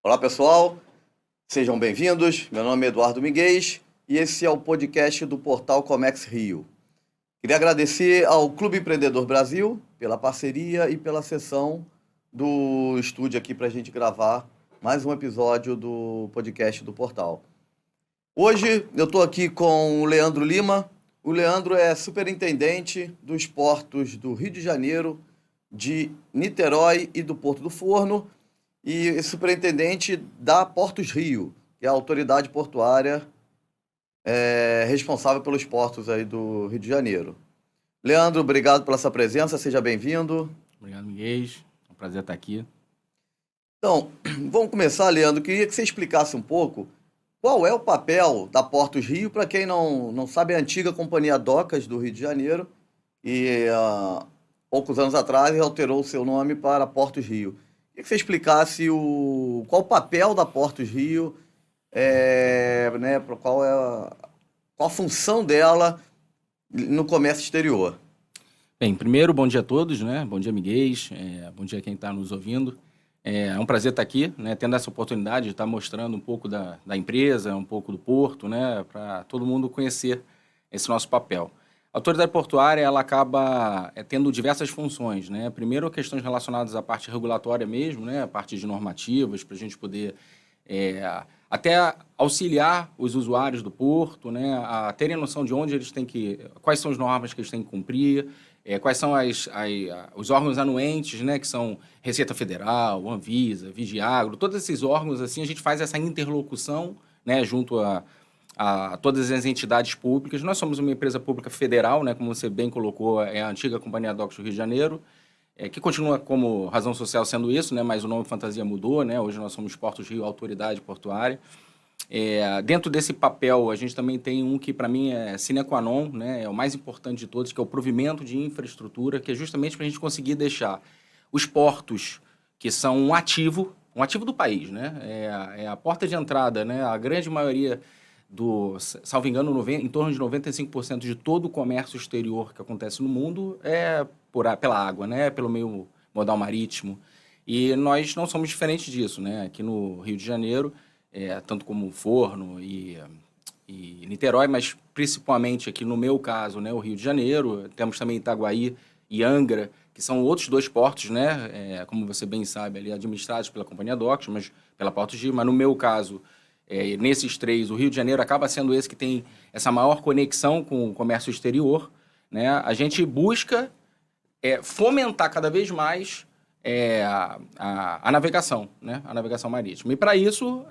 Olá, pessoal. Sejam bem-vindos. Meu nome é Eduardo Miguel e esse é o podcast do portal Comex Rio. Queria agradecer ao Clube Empreendedor Brasil pela parceria e pela sessão do estúdio aqui para a gente gravar mais um episódio do podcast do portal. Hoje eu estou aqui com o Leandro Lima. O Leandro é superintendente dos portos do Rio de Janeiro, de Niterói e do Porto do Forno, e superintendente da Portos Rio, que é a autoridade portuária responsável pelos portos aí do Rio de Janeiro. Leandro, obrigado pela sua presença, seja bem-vindo. Obrigado, Miguel. É um prazer estar aqui. Então, vamos começar, Leandro. Queria que você explicasse um pouco qual é o papel da Portos Rio. Para quem não sabe, é a antiga Companhia Docas do Rio de Janeiro e poucos anos atrás alterou o seu nome para Portos Rio. Queria que você explicasse qual o papel da Portos Rio, qual a função dela no comércio exterior. Bem, primeiro, bom dia a todos, né? Bom dia, Miguel. Bom dia a quem está nos ouvindo. É um prazer estar aqui, né? Tendo essa oportunidade de estar mostrando um pouco da empresa, um pouco do porto, né? Para todo mundo conhecer esse nosso papel. A autoridade portuária, ela acaba tendo diversas funções, né? Primeiro, questões relacionadas à parte regulatória mesmo, né? A parte de normativas, para a gente poder até auxiliar os usuários do porto, né? A terem noção de onde eles têm quais são as normas que eles têm que cumprir, quais são os órgãos anuentes, né? Que são Receita Federal, Anvisa, Vigiagro, todos esses órgãos, assim, a gente faz essa interlocução, né? Junto a todas as entidades públicas. Nós somos uma empresa pública federal, né? Como você bem colocou, é a antiga Companhia Docas do Rio de Janeiro, que continua como razão social sendo isso, né? Mas o nome fantasia mudou, né? Hoje nós somos Portos Rio Autoridade Portuária. Dentro desse papel, a gente também tem um que, para mim, é sine qua non, né? É o mais importante de todos, que é o provimento de infraestrutura, que é justamente para a gente conseguir deixar os portos, que são um ativo do país, né? É a porta de entrada, né? A grande maioria salvo engano, em torno de 95% de todo o comércio exterior que acontece no mundo é pela água, né? Pelo meio modal marítimo. E nós não somos diferentes disso, né? Aqui no Rio de Janeiro, tanto como Forno e Niterói, mas principalmente aqui no meu caso, né? O Rio de Janeiro, temos também Itaguaí e Angra, que são outros dois portos, né? Como você bem sabe, ali administrados pela Companhia Docas, mas pela Portos Rio, mas no meu caso, nesses três, o Rio de Janeiro acaba sendo esse que tem essa maior conexão com o comércio exterior, né? A gente busca fomentar cada vez mais a navegação, né? A navegação marítima. E para isso,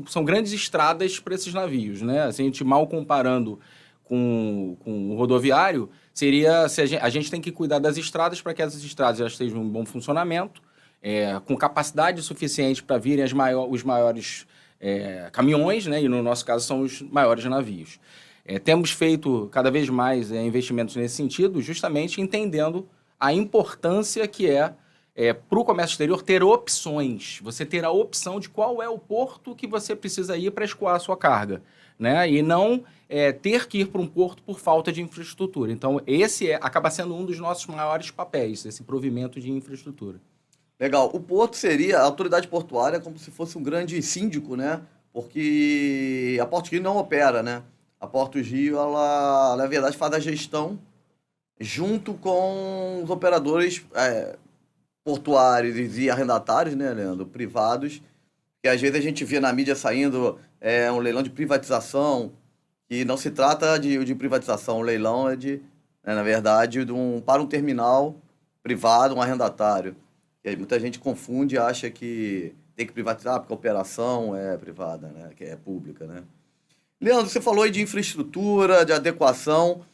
são grandes estradas para esses navios, né? Assim, a gente mal comparando com o rodoviário, seria a gente tem que cuidar das estradas para que essas estradas elas estejam em bom funcionamento, com capacidade suficiente para virem os maiores caminhões, né? E no nosso caso são os maiores navios. Temos feito cada vez mais investimentos nesse sentido, justamente entendendo a importância que para o comércio exterior ter opções. Você ter a opção de qual é o porto que você precisa ir para escoar a sua carga, né? E não ter que ir para um porto por falta de infraestrutura. Então, esse acaba sendo um dos nossos maiores papéis, esse provimento de infraestrutura. Legal. O porto seria a autoridade portuária como se fosse um grande síndico, né? Porque a Portos Rio não opera, né? A Portos Rio, ela na verdade, faz a gestão junto com os operadores portuários e arrendatários, né, Leandro? Privados. Que às vezes a gente vê na mídia saindo um leilão de privatização, que não se trata de privatização. O leilão na verdade, para um terminal privado, um arrendatário. E aí muita gente confunde e acha que tem que privatizar porque a operação é privada, né? Que é pública, né? Leandro, você falou aí de infraestrutura, de adequação.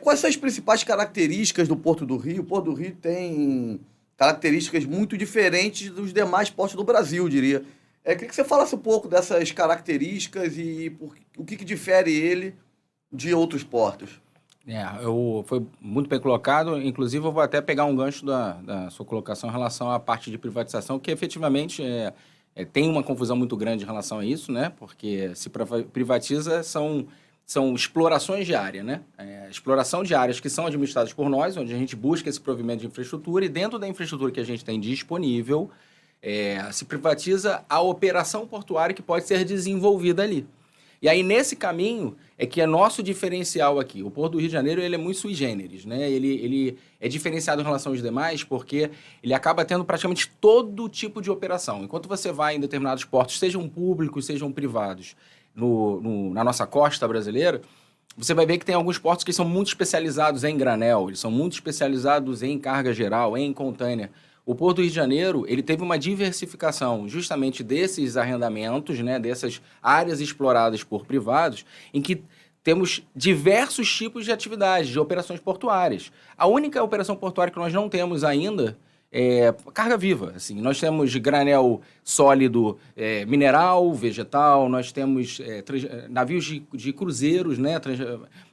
Quais são as principais características do Porto do Rio? O Porto do Rio tem características muito diferentes dos demais portos do Brasil, eu diria. Queria que você falasse um pouco dessas características e o que difere ele de outros portos. Foi muito bem colocado. Inclusive, eu vou até pegar um gancho da sua colocação em relação à parte de privatização, que efetivamente tem uma confusão muito grande em relação a isso, né? Porque se privatiza são explorações de área, né? Exploração de áreas que são administradas por nós, onde a gente busca esse provimento de infraestrutura, e dentro da infraestrutura que a gente tem disponível, se privatiza a operação portuária que pode ser desenvolvida ali. E aí, nesse caminho, é que é nosso diferencial aqui. O Porto do Rio de Janeiro ele é muito sui generis, né? Ele é diferenciado em relação aos demais porque ele acaba tendo praticamente todo tipo de operação. Enquanto você vai em determinados portos, sejam públicos, sejam privados, na nossa costa brasileira, você vai ver que tem alguns portos que são muito especializados em granel, eles são muito especializados em carga geral, em container. O Porto do Rio de Janeiro, ele teve uma diversificação justamente desses arrendamentos, né, dessas áreas exploradas por privados, em que temos diversos tipos de atividades, de operações portuárias. A única operação portuária que nós não temos ainda é carga viva. Assim, nós temos granel sólido, mineral, vegetal, nós temos navios de cruzeiros, né,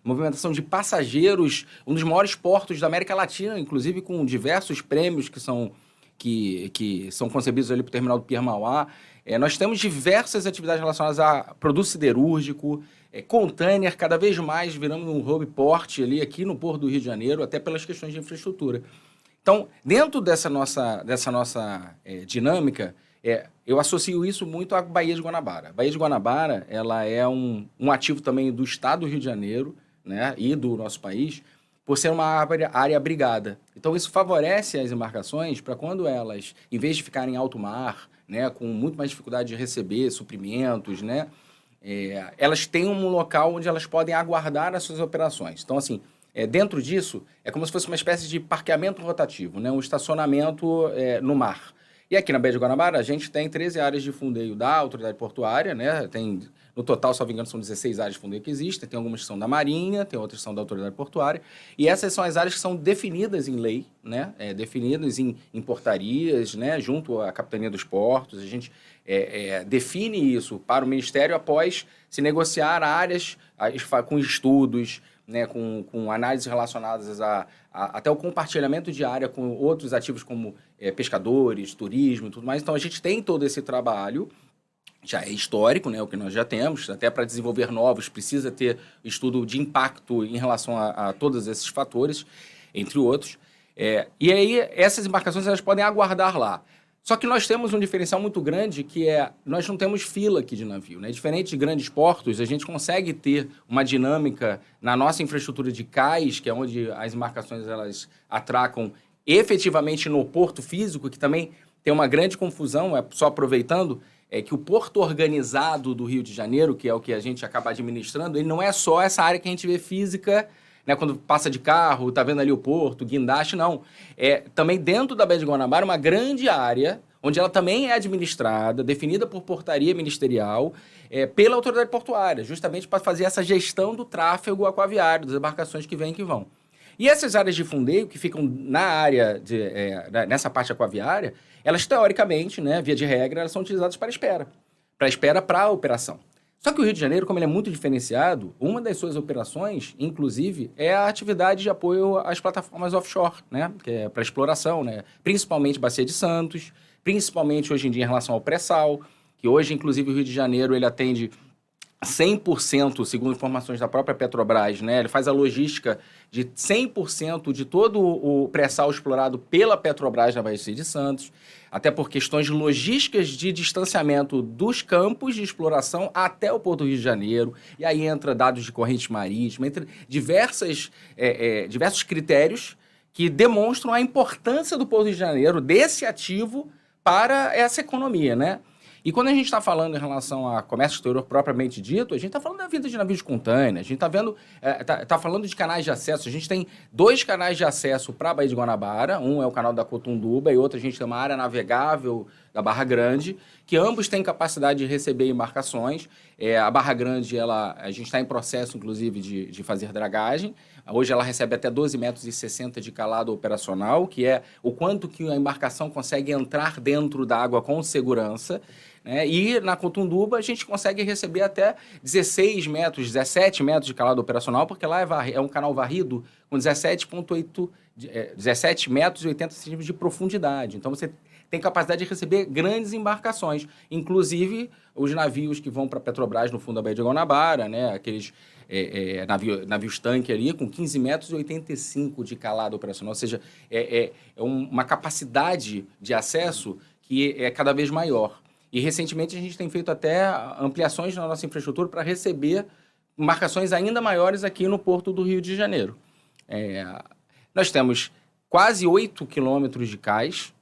movimentação de passageiros, um dos maiores portos da América Latina, inclusive com diversos prêmios que são concebidos ali para o terminal do Pier Mauá. Nós temos diversas atividades relacionadas a produto siderúrgico, container, cada vez mais virando um hub port ali aqui no Porto do Rio de Janeiro, até pelas questões de infraestrutura. Então, dentro dessa nossa dinâmica, eu associo isso muito à Baía de Guanabara. A Baía de Guanabara ela é um ativo também do estado do Rio de Janeiro, né, e do nosso país, por ser uma área abrigada. Então, isso favorece as embarcações para quando elas, em vez de ficarem em alto mar, né, com muito mais dificuldade de receber suprimentos, né, elas têm um local onde elas podem aguardar as suas operações. Então, assim, dentro disso, é como se fosse uma espécie de parqueamento rotativo, né, um estacionamento no mar. E aqui na Baía de Guanabara, a gente tem 13 áreas de fundeio da autoridade portuária, né? No total, se não me engano, são 16 áreas de fundeio que existem. Tem algumas que são da Marinha, tem outras que são da autoridade portuária. E essas são as áreas que são definidas em lei, né? Definidas em portarias, né? Junto à Capitania dos Portos. A gente define isso para o Ministério após se negociar áreas com estudos, né, com análises relacionadas até o compartilhamento de área com outros ativos como pescadores, turismo e tudo mais. Então, a gente tem todo esse trabalho, já é histórico, né, o que nós já temos, até para desenvolver novos, precisa ter estudo de impacto em relação a todos esses fatores, entre outros. E aí, essas embarcações elas podem aguardar lá. Só que nós temos um diferencial muito grande, que nós não temos fila aqui de navio, né? Diferente de grandes portos, a gente consegue ter uma dinâmica na nossa infraestrutura de cais, que é onde as embarcações elas atracam efetivamente no porto físico, que também tem uma grande confusão, só aproveitando, que o porto organizado do Rio de Janeiro, que é o que a gente acaba administrando, ele não é só essa área que a gente vê física, né, quando passa de carro, tá vendo ali o porto, guindaste, não. Também dentro da Baía de Guanabara, uma grande área, onde ela também é administrada, definida por portaria ministerial, pela autoridade portuária, justamente para fazer essa gestão do tráfego aquaviário, das embarcações que vêm e que vão. E essas áreas de fundeio, que ficam na área, nessa parte aquaviária, elas, teoricamente, né, via de regra, elas são utilizadas para espera para a operação. Só que o Rio de Janeiro, como ele é muito diferenciado, uma das suas operações, inclusive, é a atividade de apoio às plataformas offshore, né? Que é para exploração, né? Principalmente Bacia de Santos, principalmente hoje em dia em relação ao pré-sal, que hoje, inclusive, o Rio de Janeiro ele atende 100%, segundo informações da própria Petrobras, né? Ele faz a logística de 100% de todo o pré-sal explorado pela Petrobras na Bacia de Santos, até por questões logísticas de distanciamento dos campos de exploração até o Porto do Rio de Janeiro, e aí entra dados de corrente marítima, entre diversos critérios que demonstram a importância do Porto do Rio de Janeiro, desse ativo, para essa economia, né? E quando a gente está falando em relação a comércio exterior propriamente dito, a gente está falando da vinda de navios de container, a gente está vendo, tá falando de canais de acesso. A gente tem 2 canais de acesso para a Baía de Guanabara, um é o canal da Cotunduba e outro a gente tem uma área navegável da Barra Grande, que ambos têm capacidade de receber embarcações. A Barra Grande, a gente está em processo, inclusive, de fazer dragagem. Hoje ela recebe até 12,60 metros de calado operacional, que é o quanto que a embarcação consegue entrar dentro da água com segurança. E na Cotunduba a gente consegue receber até 16 metros, 17 metros de calado operacional, porque lá é um canal varrido com 17 metros e 80 centímetros de profundidade. Então você tem capacidade de receber grandes embarcações, inclusive os navios que vão para a Petrobras no fundo da Baía de Guanabara, né? Aqueles navios tanque ali com 15 metros e 85 de calado operacional, ou seja, uma capacidade de acesso que é cada vez maior. E, recentemente, a gente tem feito até ampliações na nossa infraestrutura para receber embarcações ainda maiores aqui no Porto do Rio de Janeiro. Nós temos quase 8 quilômetros de cais,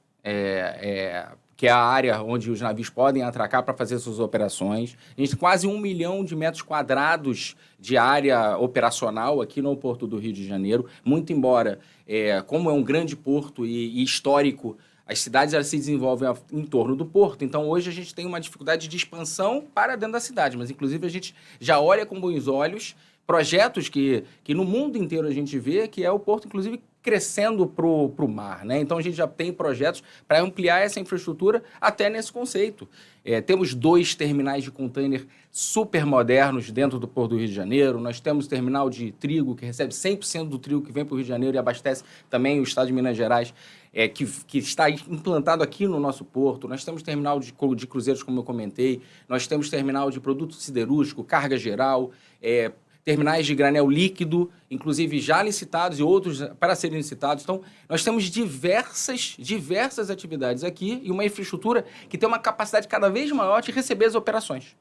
que é a área onde os navios podem atracar para fazer suas operações. A gente tem quase 1 milhão de metros quadrados de área operacional aqui no Porto do Rio de Janeiro, muito embora, como é um grande porto e histórico, as cidades elas se desenvolvem em torno do porto, então hoje a gente tem uma dificuldade de expansão para dentro da cidade, mas inclusive a gente já olha com bons olhos projetos que no mundo inteiro a gente vê, que é o porto, inclusive, crescendo para o mar, né? Então, a gente já tem projetos para ampliar essa infraestrutura até nesse conceito. Temos 2 terminais de container super modernos dentro do Porto do Rio de Janeiro. Nós temos terminal de trigo, que recebe 100% do trigo que vem para o Rio de Janeiro e abastece também o estado de Minas Gerais, que está implantado aqui no nosso porto. Nós temos terminal de cruzeiros, como eu comentei. Nós temos terminal de produto siderúrgico, carga geral, terminais de granel líquido, inclusive já licitados e outros para serem licitados. Então, nós temos diversas atividades aqui e uma infraestrutura que tem uma capacidade cada vez maior de receber as operações.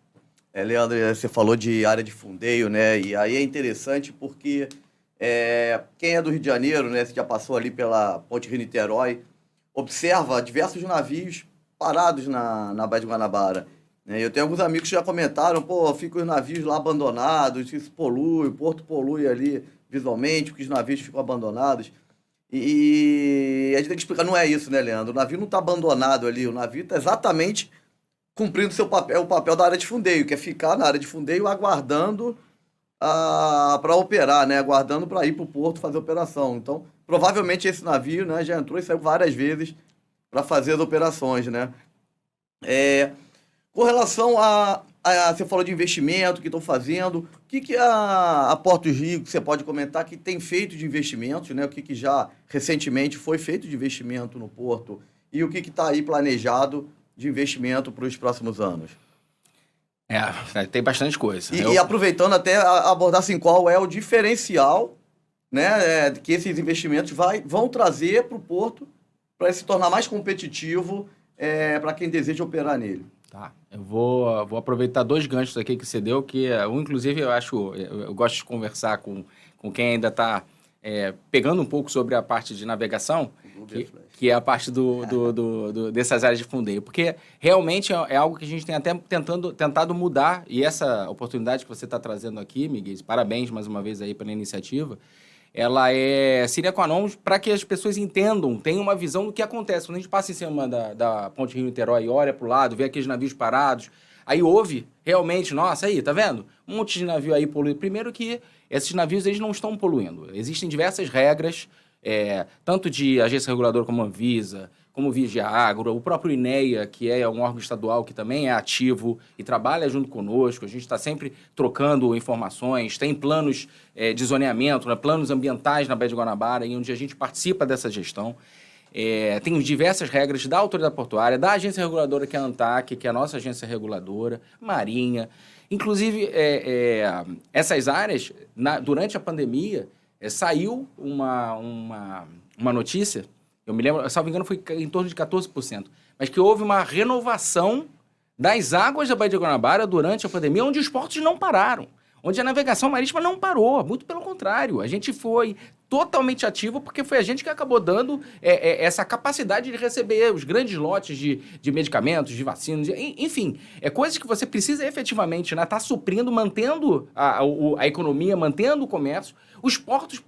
Leandro, você falou de área de fundeio, né? E aí é interessante porque quem é do Rio de Janeiro, né? Você já passou ali pela Ponte Rio-Niterói, observa diversos navios parados na Baía de Guanabara. Eu tenho alguns amigos que já comentaram, ficam os navios lá abandonados, isso polui, o porto polui ali visualmente, porque os navios ficam abandonados. E a gente tem que explicar, não é isso, né, Leandro? O navio não está abandonado ali, o navio está exatamente cumprindo seu papel, o papel da área de fundeio, que é ficar na área de fundeio aguardando para operar, né? Aguardando para ir para o porto fazer a operação. Então, provavelmente esse navio, né, já entrou e saiu várias vezes para fazer as operações, né? Com relação você falou de investimento que estão fazendo, o que a Portos Rio, que você pode comentar, que tem feito de investimentos, né? O que já recentemente foi feito de investimento no porto e o que está aí planejado de investimento para os próximos anos? Tem bastante coisa. E aproveitando até abordar assim, qual é o diferencial, né, que esses investimentos vão trazer para o porto para se tornar mais competitivo para quem deseja operar nele. Tá, eu vou aproveitar 2 ganchos aqui que você deu, que inclusive eu gosto de conversar com quem ainda está pegando um pouco sobre a parte de navegação, que é a parte dessas áreas de fundeio, porque realmente é algo que a gente tem até tentado mudar, e essa oportunidade que você está trazendo aqui, Miguel, parabéns mais uma vez aí pela iniciativa, ela é sine qua non para que as pessoas entendam, tenham uma visão do que acontece. Quando a gente passa em cima da Ponte Rio-Niterói e olha para o lado, vê aqueles navios parados, aí ouve realmente, nossa, aí, tá vendo? Um monte de navio aí poluído. Primeiro que esses navios, eles não estão poluindo. Existem diversas regras, tanto de agência reguladora como a Anvisa, como Vigiagro, o próprio INEA, que é um órgão estadual que também é ativo e trabalha junto conosco. A gente está sempre trocando informações, tem planos de zoneamento, né, planos ambientais na Baía de Guanabara, onde a gente participa dessa gestão. Tem diversas regras da autoridade portuária, da agência reguladora, que é a ANTAC, que é a nossa agência reguladora, Marinha. Inclusive, essas áreas, durante a pandemia, saiu uma notícia. Eu me lembro, salvo engano, foi em torno de 14%. Mas que houve uma renovação das águas da Baía de Guanabara durante a pandemia, onde os portos não pararam. Onde a navegação marítima não parou. Muito pelo contrário. A gente foi totalmente ativo porque foi a gente que acabou dando essa capacidade de receber os grandes lotes de medicamentos, de vacinas, enfim. Coisas que você precisa efetivamente, né, tá suprindo, mantendo a economia, mantendo o comércio. Os portos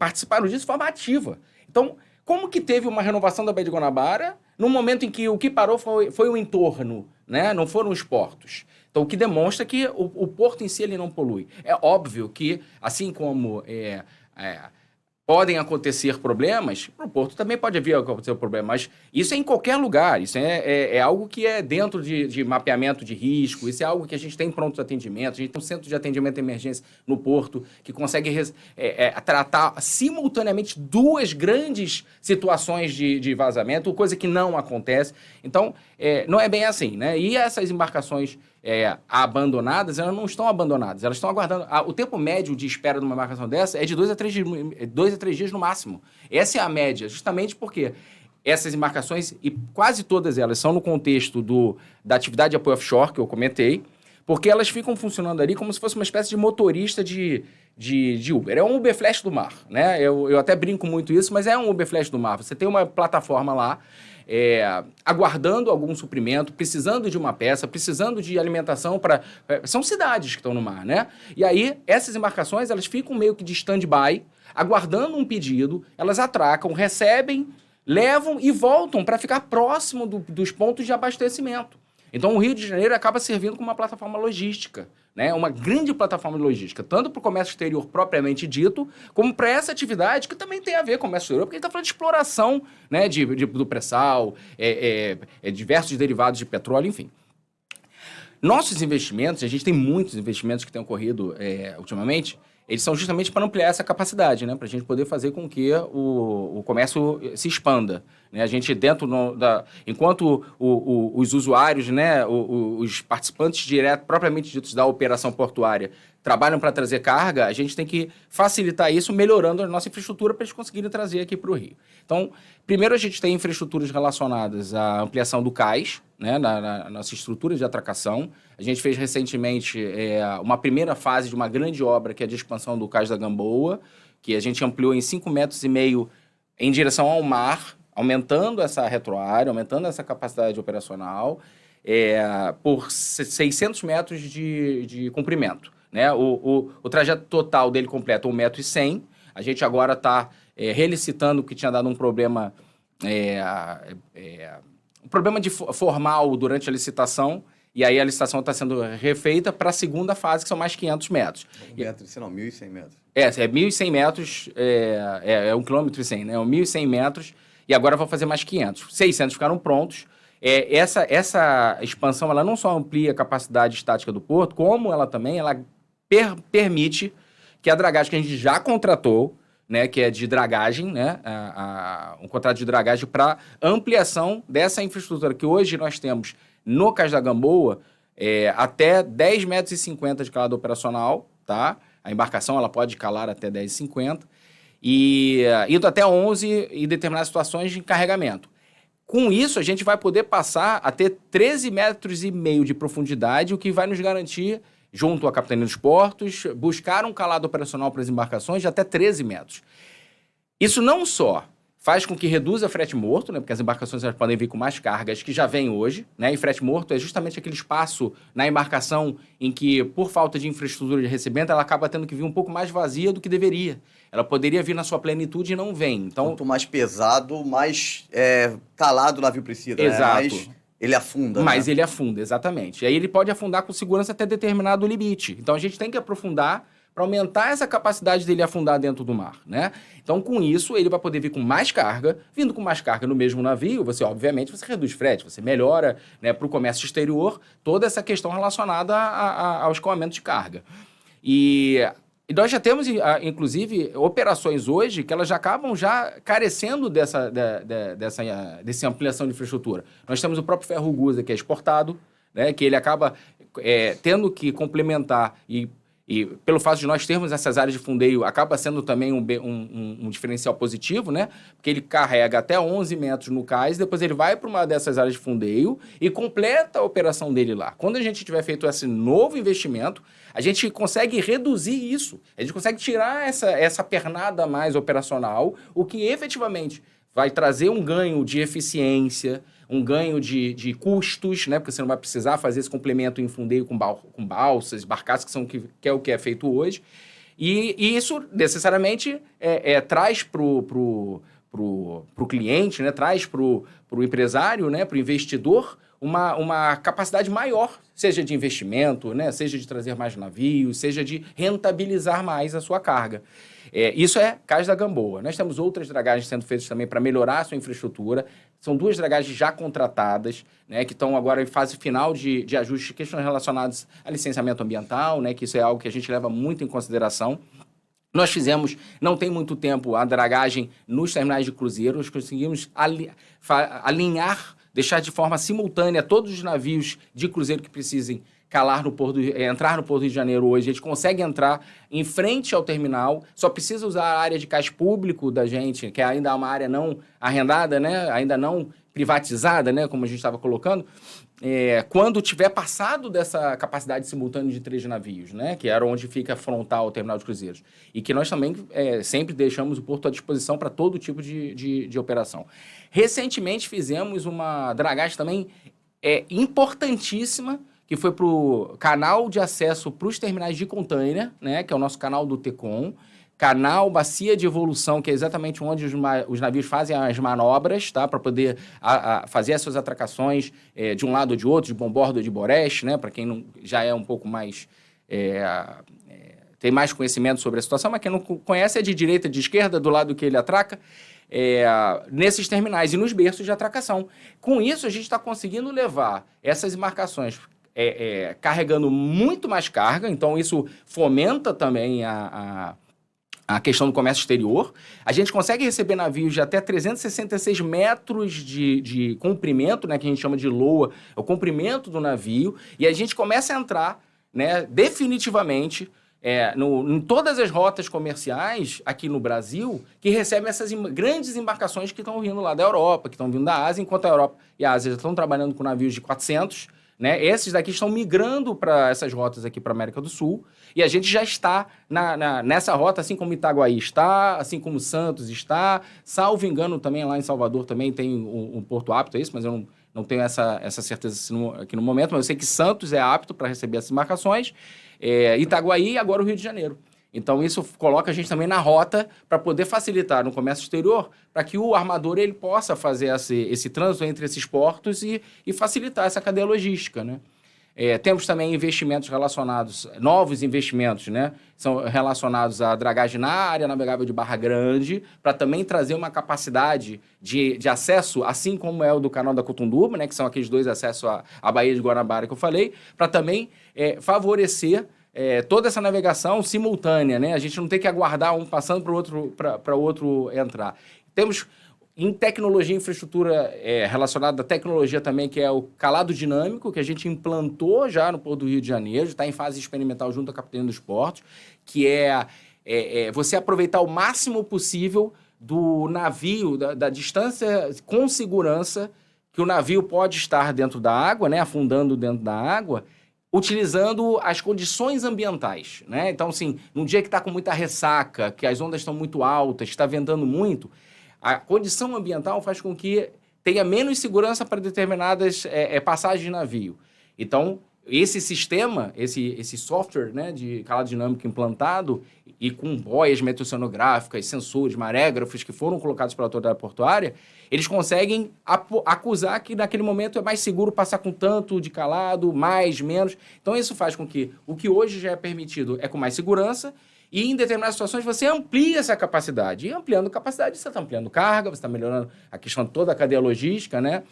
participaram disso de forma ativa. Então, como que teve uma renovação da Baía de Guanabara no momento em que o que parou foi o entorno, né? Não foram os portos? Então, o que demonstra que o porto em si ele não polui. É óbvio que, assim como podem acontecer problemas, no porto também pode vir a acontecer um problema, mas isso é em qualquer lugar, isso é algo que é dentro de mapeamento de risco, isso é algo que a gente tem pronto atendimento, a gente tem um centro de atendimento de emergência no porto que consegue tratar simultaneamente 2 grandes situações de vazamento, coisa que não acontece. Então, não é bem assim, né? E essas embarcações abandonadas, elas não estão abandonadas, elas estão aguardando. O tempo médio de espera de uma embarcação dessa é de 2 a 3 dias no máximo. Essa é a média, justamente porque essas embarcações, e quase todas elas são no contexto da atividade de apoio offshore, que eu comentei, porque elas ficam funcionando ali como se fosse uma espécie de motorista de Uber. É um Uber Flash do mar, né? Eu até brinco muito isso, mas é um Uber Flash do mar. Você tem uma plataforma lá, aguardando algum suprimento, precisando de uma peça, precisando de alimentação para... são cidades que estão no mar, né? E aí, essas embarcações, elas ficam meio que de stand-by, aguardando um pedido, elas atracam, recebem, levam e voltam para ficar próximo dos pontos de abastecimento. Então, o Rio de Janeiro acaba servindo como uma plataforma logística, né? Uma grande plataforma logística, tanto para o comércio exterior propriamente dito, como para essa atividade que também tem a ver com o comércio exterior, porque a gente está falando de exploração, né? Do pré-sal, diversos derivados de petróleo, enfim. Nossos investimentos, a gente tem muitos investimentos que têm ocorrido ultimamente, eles são justamente para ampliar essa capacidade, né? Para a gente poder fazer com que o comércio se expanda. Né? A gente, enquanto os usuários, né? Os participantes propriamente ditos da operação portuária, trabalham para trazer carga, a gente tem que facilitar isso melhorando a nossa infraestrutura para eles conseguirem trazer aqui para o Rio. Então, primeiro a gente tem infraestruturas relacionadas à ampliação do cais, né, na nossa estrutura de atracação. A gente fez recentemente uma primeira fase de uma grande obra, que é de expansão do Cais da Gamboa, que a gente ampliou em 5,5 metros em direção ao mar, aumentando essa retroárea, aumentando essa capacidade operacional, por 600 metros de comprimento. Né? O trajeto total dele completo 1,1 m. A gente agora está relicitando, que tinha dado um problema... um problema formal durante a licitação, e aí a licitação está sendo refeita para a segunda fase, que são mais 500 metros. 1.100 metros. 1.100 metros, 1,1 km, né? 1.100 metros, e agora vou fazer mais 500. 600 ficaram prontos. Essa expansão, ela não só amplia a capacidade estática do porto, como ela também permite que a dragagem que a gente já contratou, né, que é de dragagem, né, um contrato de dragagem para ampliação dessa infraestrutura que hoje nós temos no Cais da Gamboa, até 10,50 metros de calado operacional, tá? A embarcação ela pode calar até 10,50 e indo até 11 em determinadas situações de carregamento. Com isso, a gente vai poder passar a ter 13,5 metros de profundidade, o que vai nos garantir, junto à Capitania dos Portos, buscar um calado operacional para as embarcações de até 13 metros. Isso não só faz com que reduza frete morto, né, porque as embarcações elas podem vir com mais cargas que já vêm hoje, né, e frete morto é justamente aquele espaço na embarcação em que, por falta de infraestrutura de recebimento, ela acaba tendo que vir um pouco mais vazia do que deveria. Ela poderia vir na sua plenitude e não vem. Então, quanto mais pesado, mais calado o navio precisa. Exato. Né? Mais ele afunda. Mas né? ele afunda, exatamente. E aí ele pode afundar com segurança até determinado limite. Então a gente tem que aprofundar para aumentar essa capacidade dele afundar dentro do mar, né? Então, com isso, ele vai poder vir com mais carga. Vindo com mais carga no mesmo navio, obviamente, você reduz frete, você melhora, né, para o comércio exterior toda essa questão relacionada ao escoamento de carga. E nós já temos, inclusive, operações hoje que elas já acabam carecendo dessa ampliação de infraestrutura. Nós temos o próprio ferro Gusa, que é exportado, né, que ele acaba tendo que complementar e pelo fato de nós termos essas áreas de fundeio, acaba sendo também um diferencial positivo, né? Porque ele carrega até 11 metros no cais, depois ele vai para uma dessas áreas de fundeio e completa a operação dele lá. Quando a gente tiver feito esse novo investimento, a gente consegue reduzir isso. A gente consegue tirar essa pernada a mais operacional, o que efetivamente vai trazer um ganho de eficiência, um ganho de custos, né? Porque você não vai precisar fazer esse complemento em fundeio com balsas, barcaças, que é o que é feito hoje. E isso, necessariamente, traz para o cliente, né? Traz para o empresário, né? Para o investidor, uma capacidade maior, seja de investimento, né? Seja de trazer mais navios, seja de rentabilizar mais a sua carga. Isso é Cais da Gamboa. Nós temos outras dragagens sendo feitas também para melhorar a sua infraestrutura. São 2 dragagens já contratadas, né, que estão agora em fase final de ajuste, questões relacionadas a licenciamento ambiental, né, que isso é algo que a gente leva muito em consideração. Nós fizemos, não tem muito tempo, a dragagem nos terminais de cruzeiros, conseguimos alinhar deixar de forma simultânea todos os navios de cruzeiro que precisem entrar no Porto do Rio de Janeiro hoje. A gente consegue entrar em frente ao terminal, só precisa usar a área de cais público da gente, que ainda é uma área não arrendada, né? Ainda não privatizada, né? Como a gente estava colocando. Quando tiver passado dessa capacidade simultânea de 3 navios, né, que era onde fica frontal ao terminal de cruzeiros, e que nós também sempre deixamos o porto à disposição para todo tipo de operação. Recentemente fizemos uma dragagem também importantíssima, que foi para o canal de acesso para os terminais de container, né, que é o nosso canal do TECOM, canal Bacia de Evolução, que é exatamente onde os navios fazem as manobras, tá? Para poder fazer as suas atracações de um lado ou de outro, de bombordo ou de boreste, né? Para quem não, já é um pouco mais... tem mais conhecimento sobre a situação, mas quem não conhece é de direita, de esquerda, do lado que ele atraca, nesses terminais e nos berços de atracação. Com isso, a gente está conseguindo levar essas embarcações carregando muito mais carga, então isso fomenta também a questão do comércio exterior. A gente consegue receber navios de até 366 metros de comprimento, né, que a gente chama de LOA, é o comprimento do navio, e a gente começa a entrar, né, definitivamente em todas as rotas comerciais aqui no Brasil que recebem essas grandes embarcações que estão vindo lá da Europa, que estão vindo da Ásia, enquanto a Europa e a Ásia já estão trabalhando com navios de 400, né? Esses daqui estão migrando para essas rotas aqui para a América do Sul, e a gente já está nessa rota, assim como Itaguaí está, assim como Santos está, salvo engano também lá em Salvador também tem um porto apto a isso, mas eu não tenho essa certeza aqui no momento, mas eu sei que Santos é apto para receber essas embarcações, Itaguaí e agora o Rio de Janeiro. Então, isso coloca a gente também na rota para poder facilitar no comércio exterior, para que o armador ele possa fazer esse trânsito entre esses portos e facilitar essa cadeia logística, né? Temos também investimentos relacionados, novos investimentos, né? São relacionados à dragagem na área navegável de Barra Grande, para também trazer uma capacidade de acesso, assim como é o do canal da Cotunduba, né? Que são aqueles 2 acessos à Baía de Guanabara que eu falei, para também favorecer toda essa navegação simultânea, né? A gente não tem que aguardar um passando para o outro entrar. Temos em tecnologia e infraestrutura relacionada à tecnologia também, que é o calado dinâmico, que a gente implantou já no Porto do Rio de Janeiro, está em fase experimental junto à Capitania dos Portos, que você aproveitar o máximo possível do navio, da distância com segurança que o navio pode estar dentro da água, né? Afundando dentro da água, utilizando as condições ambientais, né? Então, assim, num dia que está com muita ressaca, que as ondas estão muito altas, que está ventando muito, a condição ambiental faz com que tenha menos segurança para determinadas passagens de navio. Então, esse sistema, esse software, né, de calado dinâmico implantado e com boias meteoceanográficas, sensores, marégrafos que foram colocados pela autoridade portuária, eles conseguem acusar que naquele momento é mais seguro passar com tanto de calado, mais, menos. Então isso faz com que o que hoje já é permitido é com mais segurança e em determinadas situações você amplia essa capacidade. E ampliando capacidade, você está ampliando carga, você está melhorando a questão de toda a cadeia logística, né?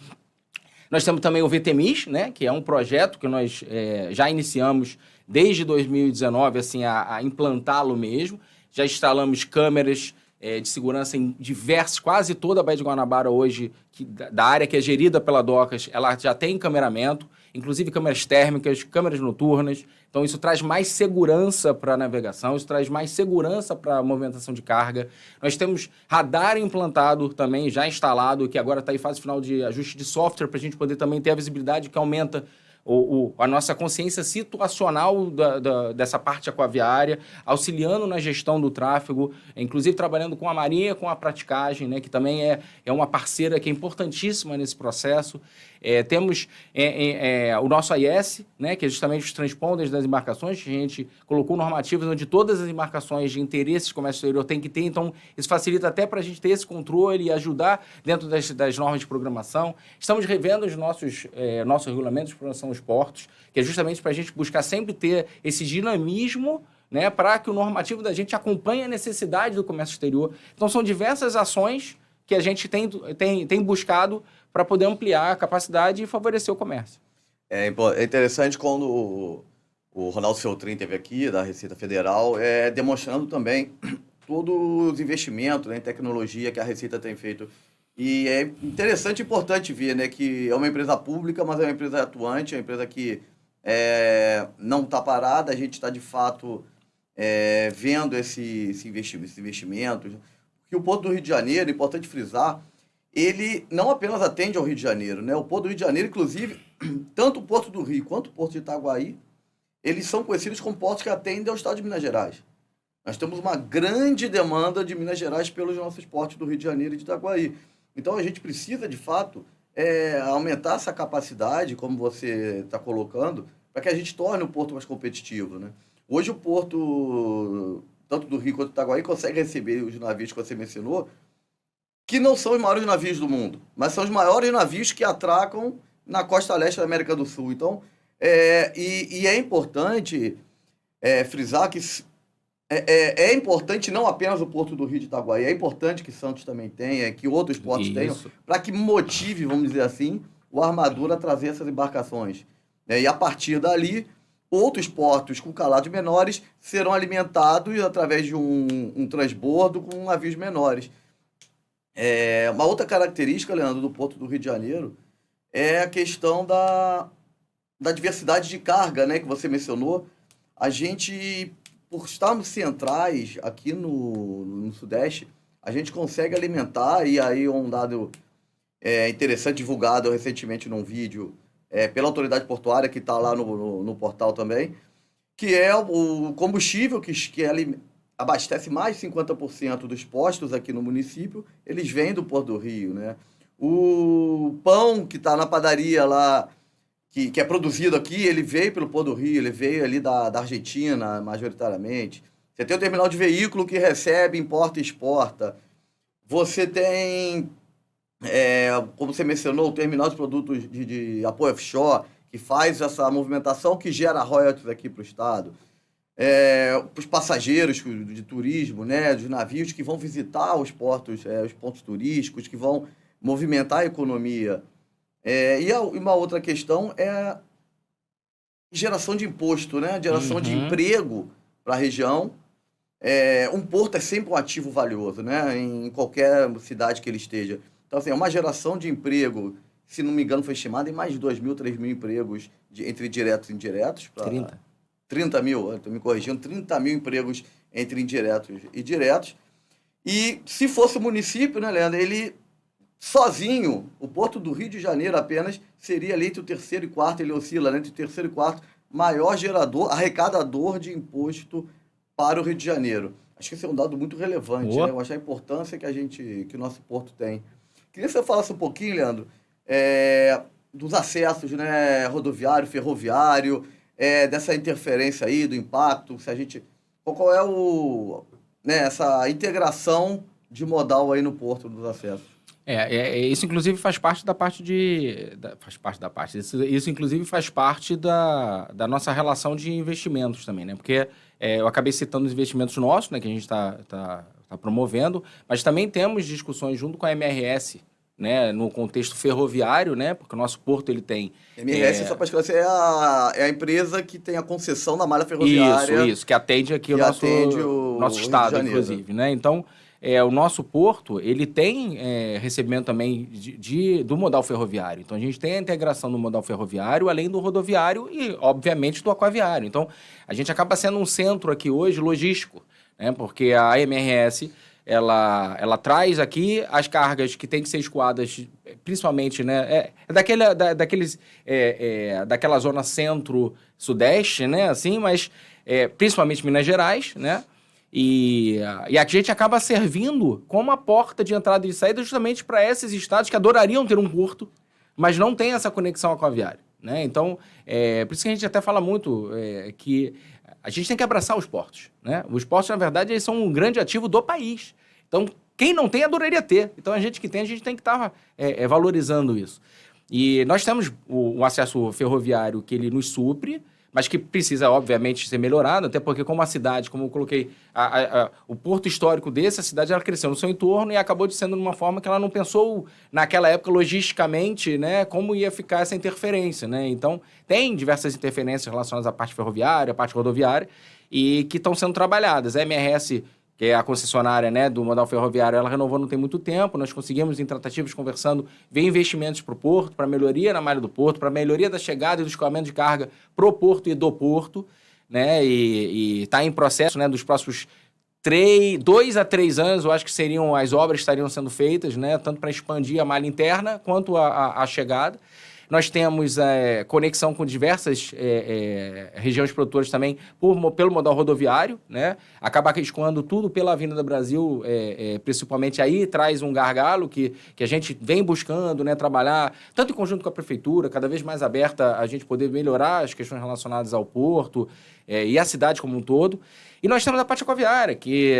Nós temos também o VTMIS, né, que é um projeto que nós já iniciamos desde 2019 assim, a implantá-lo mesmo. Já instalamos câmeras de segurança em quase toda a Baía de Guanabara hoje, da área que é gerida pela Docas, ela já tem cameramento, inclusive câmeras térmicas, câmeras noturnas. Então, isso traz mais segurança para a navegação, isso traz mais segurança para a movimentação de carga. Nós temos radar implantado também, já instalado, que agora está em fase final de ajuste de software, para a gente poder também ter a visibilidade que aumenta a nossa consciência situacional dessa parte aquaviária, auxiliando na gestão do tráfego, inclusive trabalhando com a Marinha, com a praticagem, né, que também é uma parceira que é importantíssima nesse processo. Temos o nosso AIS, né, que é justamente os transponders das embarcações, que a gente colocou normativas onde todas as embarcações de interesse de comércio exterior têm que ter, então isso facilita até para a gente ter esse controle e ajudar dentro das normas de programação. Estamos revendo os nossos regulamentos de programação dos portos, que é justamente para a gente buscar sempre ter esse dinamismo, né, para que o normativo da gente acompanhe a necessidade do comércio exterior. Então são diversas ações que a gente tem buscado para poder ampliar a capacidade e favorecer o comércio. É interessante quando o Ronaldo Feltrin esteve aqui, da Receita Federal, demonstrando também todos os investimentos, né, em tecnologia que a Receita tem feito E é interessante e importante ver, né, que é uma empresa pública, mas é uma empresa atuante, é uma empresa que não está parada, a gente está, de fato, vendo esse investimento. Porque o Porto do Rio de Janeiro, é importante frisar, ele não apenas atende ao Rio de Janeiro, né? O Porto do Rio de Janeiro, inclusive, tanto o Porto do Rio quanto o Porto de Itaguaí, eles são conhecidos como portos que atendem ao estado de Minas Gerais. Nós temos uma grande demanda de Minas Gerais pelos nossos portos do Rio de Janeiro e de Itaguaí. Então, a gente precisa, de fato, aumentar essa capacidade, como você está colocando, para que a gente torne o porto mais competitivo, né? Hoje, o porto, tanto do Rio quanto do Itaguaí, consegue receber os navios que você mencionou, que não são os maiores navios do mundo, mas são os maiores navios que atracam na costa leste da América do Sul. Então, é importante frisar que é importante não apenas o Porto do Rio de Itaguaí, é importante que Santos também tenha, que outros portos tenham, para que motive, vamos dizer assim, o armador a trazer essas embarcações. E a partir dali, outros portos com calados menores serão alimentados através de um transbordo com navios menores. Uma outra característica, Leandro, do Porto do Rio de Janeiro é a questão da diversidade de carga, né, que você mencionou. A gente, por estarmos centrais aqui no Sudeste, a gente consegue alimentar, e aí um dado interessante, divulgado recentemente num vídeo pela autoridade portuária, que está lá no portal também, que é o combustível que abastece mais de 50% dos postos aqui no município, eles vêm do Porto do Rio, né? O pão que está na padaria lá, que é produzido aqui, ele veio pelo Porto do Rio, ele veio ali da Argentina, majoritariamente. Você tem o terminal de veículo que recebe, importa e exporta. Você tem, como você mencionou, o terminal de produtos de apoio offshore, que faz essa movimentação que gera royalties aqui para o Estado. Para os passageiros de turismo, né, dos navios que vão visitar os portos, os pontos turísticos, que vão movimentar a economia. E uma outra questão é a geração de imposto, né, geração de emprego para a região. Um porto é sempre um ativo valioso, né, em qualquer cidade que ele esteja. Então, assim, é uma geração de emprego, se não me engano, foi estimada em mais de 2.000, 3.000 empregos entre diretos e indiretos. 30 mil, estou me corrigindo, 30 mil empregos entre indiretos e diretos. E se fosse o município, né, Leandro, ele sozinho, o Porto do Rio de Janeiro apenas, seria ali entre o terceiro e quarto, ele oscila, né, entre o terceiro e quarto, maior arrecadador de imposto para o Rio de Janeiro. Acho que esse é um dado muito relevante, né? Eu acho a importância que o nosso porto tem. Queria que você falasse um pouquinho, Leandro, dos acessos, né, rodoviário, ferroviário, dessa interferência aí, do impacto, qual é essa integração de modal aí no porto dos acessos? Isso inclusive faz parte da parte Isso inclusive faz parte da nossa relação de investimentos também, né? Porque eu acabei citando os investimentos nossos, né, que a gente está promovendo, mas também temos discussões junto com a MRS, né, no contexto ferroviário, né, porque o nosso porto ele tem... MRS, só para esclarecer, é a empresa que tem a concessão da malha ferroviária. Isso, que atende aqui o nosso estado, inclusive, né? Então, o nosso porto, ele tem recebimento também do modal ferroviário. Então, a gente tem a integração do modal ferroviário, além do rodoviário e, obviamente, do aquaviário. Então, a gente acaba sendo um centro aqui hoje logístico, né, porque a MRS... Ela traz aqui as cargas que têm que ser escoadas, principalmente, né? Daquela zona centro-sudeste, né? Assim, mas principalmente Minas Gerais, né? E a gente acaba servindo como a porta de entrada e de saída justamente para esses estados que adorariam ter um porto, mas não tem essa conexão aquaviária, né? Então, por isso que a gente até fala muito que a gente tem que abraçar os portos, né? Os portos, na verdade, eles são um grande ativo do país. Então, quem não tem, adoraria ter. Então, a gente que tem, a gente tem que estar valorizando isso. E nós temos o acesso ferroviário que ele nos supre, mas que precisa, obviamente, ser melhorado, até porque como a cidade, como eu coloquei, o porto histórico a cidade ela cresceu no seu entorno e acabou de sendo de uma forma que ela não pensou, naquela época, logisticamente, né, como ia ficar essa interferência, né? Então, tem diversas interferências relacionadas à parte ferroviária, à parte rodoviária, e que estão sendo trabalhadas. A MRS que é a concessionária, né, do modal ferroviário, ela renovou não tem muito tempo, nós conseguimos, em tratativas, conversando, ver investimentos para o porto, para melhoria na malha do porto, para melhoria da chegada e do escoamento de carga pro porto e do porto, né, e está em processo, né, dos próximos 2 a 3 anos, eu acho que seriam, as obras estariam sendo feitas, né, tanto para expandir a malha interna quanto a chegada. Nós temos conexão com diversas regiões produtoras também pelo modal rodoviário, né? Acaba escoando tudo pela Avenida Brasil, principalmente aí, traz um gargalo que a gente vem buscando, né, trabalhar, tanto em conjunto com a prefeitura, cada vez mais aberta a gente poder melhorar as questões relacionadas ao porto e à cidade como um todo. E nós temos a parte aquaviária, que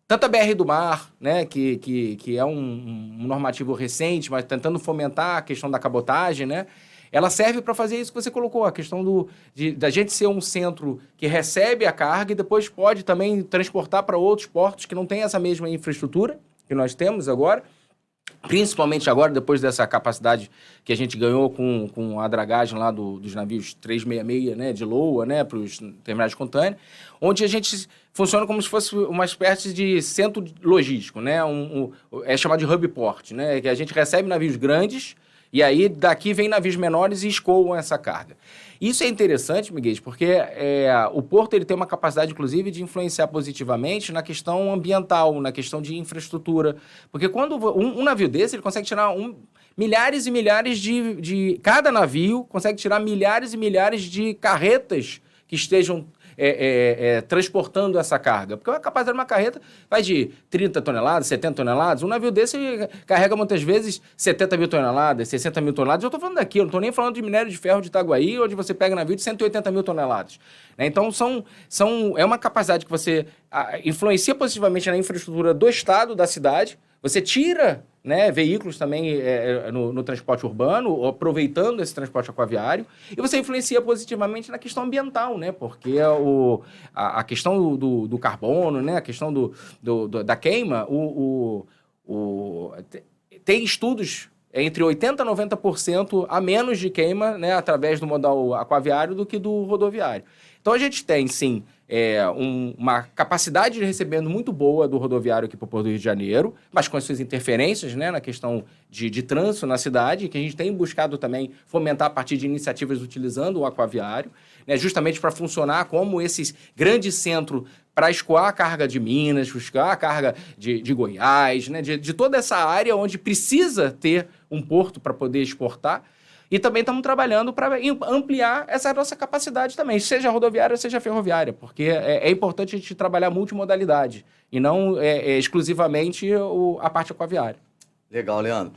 tanto a BR do Mar, né, que é um normativo recente, mas tentando fomentar a questão da cabotagem, né, ela serve para fazer isso que você colocou, a questão da gente ser um centro que recebe a carga e depois pode também transportar para outros portos que não têm essa mesma infraestrutura que nós temos agora, principalmente agora, depois dessa capacidade que a gente ganhou com a dragagem lá dos navios 366, né, de Loa, né, para os terminais de contêiner, onde a gente funciona como se fosse uma espécie de centro logístico, né, é chamado de hub port, né, que a gente recebe navios grandes e aí daqui vem navios menores e escoam essa carga. Isso é interessante, Miguel, porque o porto ele tem uma capacidade, inclusive, de influenciar positivamente na questão ambiental, na questão de infraestrutura. Porque quando um navio desse, ele consegue tirar milhares e milhares cada navio consegue tirar milhares e milhares de carretas que estejam transportando essa carga. Porque a capacidade de uma carreta vai de 30 toneladas, 70 toneladas. Um navio desse carrega muitas vezes 70 mil toneladas, 60 mil toneladas. Eu estou falando daqui, eu não estou nem falando de minério de ferro de Itaguaí, onde você pega navio de 180 mil toneladas. Né? Então, é uma capacidade que você influencia positivamente na infraestrutura do estado, da cidade. Você tira, né, veículos também no transporte urbano, aproveitando esse transporte aquaviário, e você influencia positivamente na questão ambiental, né, porque a questão do carbono, né, a questão da queima, tem estudos entre 80% a 90% a menos de queima, né, através do modal aquaviário do que do rodoviário. Então, a gente tem, sim, uma capacidade de recebimento muito boa do rodoviário aqui para o Porto do Rio de Janeiro, mas com as suas interferências, né, na questão de trânsito na cidade, que a gente tem buscado também fomentar a partir de iniciativas utilizando o aquaviário, né, justamente para funcionar como esse grande centro para escoar a carga de Minas, escoar a carga de Goiás, né, de toda essa área onde precisa ter um porto para poder exportar. E também estamos trabalhando para ampliar essa nossa capacidade também, seja rodoviária, seja ferroviária, porque é importante a gente trabalhar multimodalidade e não exclusivamente a parte aquaviária. Legal, Leandro.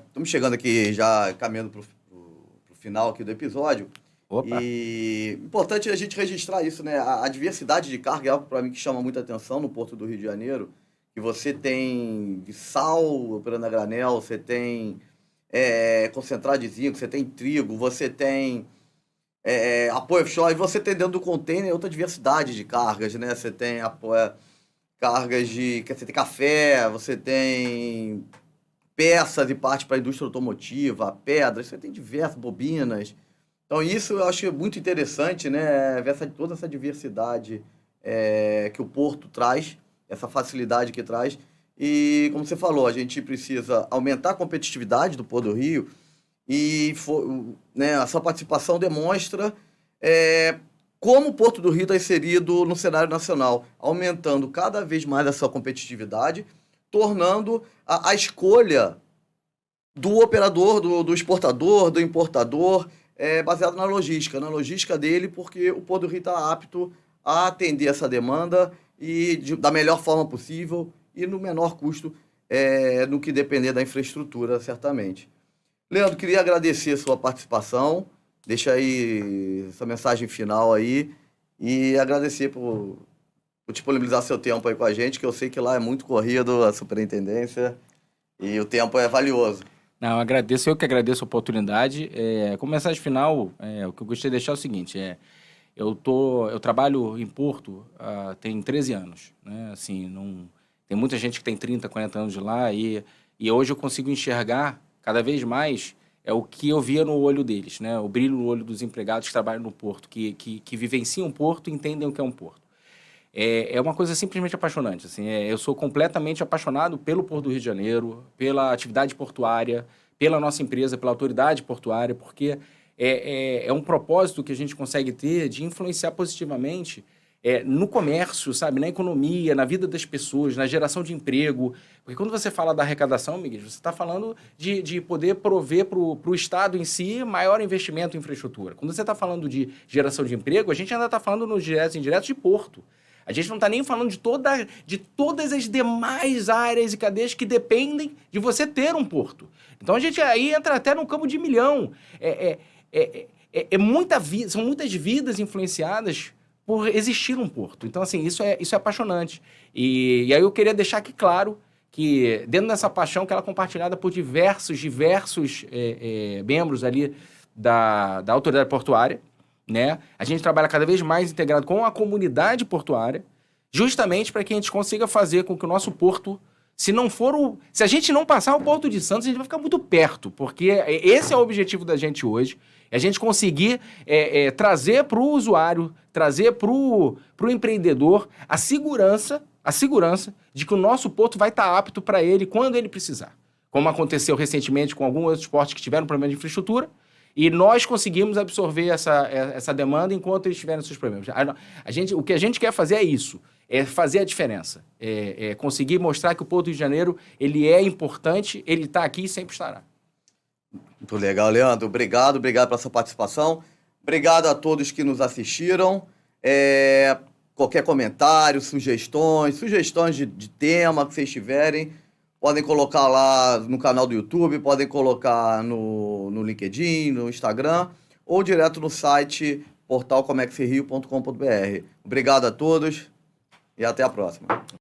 Estamos chegando aqui já caminhando para o final aqui do episódio. Opa. E importante a gente registrar isso, né? A diversidade de carga é algo para mim que chama muita atenção no Porto do Rio de Janeiro, que você tem sal operando a granel, você tem concentrado de zinco, você tem trigo, você tem apoio offshore, e você tem dentro do container outra diversidade de cargas, né? Você tem cargas você tem café, você tem peças e partes para a indústria automotiva, pedras, você tem diversas bobinas. Então isso eu acho muito interessante, né? Ver toda essa diversidade que o porto traz, essa facilidade que traz. E, como você falou, a gente precisa aumentar a competitividade do Porto do Rio e né, a sua participação demonstra como o Porto do Rio está inserido no cenário nacional, aumentando cada vez mais a sua competitividade, tornando a escolha do operador, do exportador, do importador, baseado na logística dele, porque o Porto do Rio está apto a atender essa demanda e da melhor forma possível, e no menor custo, no que depender da infraestrutura, certamente. Leandro, queria agradecer a sua participação, deixa aí essa mensagem final aí, e agradecer por disponibilizar seu tempo aí com a gente, que eu sei que lá é muito corrido a superintendência, e o tempo é valioso. Não, eu que agradeço a oportunidade. Como mensagem final, o que eu gostaria de deixar é o seguinte, eu trabalho em Porto tem 13 anos, né, assim, tem muita gente que tem 30, 40 anos de lá e hoje eu consigo enxergar cada vez mais o que eu via no olho deles, né? O brilho no olho dos empregados que trabalham no porto, que vivenciam o porto e entendem o que é um porto. é uma coisa simplesmente apaixonante. Assim, eu sou completamente apaixonado pelo Porto do Rio de Janeiro, pela atividade portuária, pela nossa empresa, pela autoridade portuária, porque é um propósito que a gente consegue ter de influenciar positivamente no comércio, sabe? Na economia, na vida das pessoas, na geração de emprego. Porque quando você fala da arrecadação, Miguel, você está falando de poder prover para o Estado em si maior investimento em infraestrutura. Quando você está falando de geração de emprego, a gente ainda está falando nos diretos e indiretos de porto. A gente não está nem falando de todas as demais áreas e cadeias que dependem de você ter um porto. Então a gente aí entra até no campo de milhão. São muitas vidas influenciadas por existir um porto. Então, assim, isso é apaixonante. E aí eu queria deixar aqui claro que, dentro dessa paixão que ela é compartilhada por diversos membros ali da autoridade portuária, né? A gente trabalha cada vez mais integrado com a comunidade portuária, justamente para que a gente consiga fazer com que o nosso porto, se a gente não passar o Porto de Santos, a gente vai ficar muito perto, porque esse é o objetivo da gente hoje, é a gente conseguir trazer para o usuário, trazer para o empreendedor a segurança de que o nosso porto vai estar apto para ele quando ele precisar. Como aconteceu recentemente com alguns outros portos que tiveram problema de infraestrutura, e nós conseguimos absorver essa demanda enquanto eles tiveram seus problemas. O que a gente quer fazer é isso, é fazer a diferença, é conseguir mostrar que o Porto do Rio de Janeiro ele é importante, ele está aqui e sempre estará. Muito legal, Leandro. Obrigado pela sua participação. Obrigado a todos que nos assistiram. Qualquer comentário, sugestões de tema que vocês tiverem, podem colocar lá no canal do YouTube, podem colocar no LinkedIn, no Instagram, ou direto no site portalcomexrio.com.br. Obrigado a todos e até a próxima.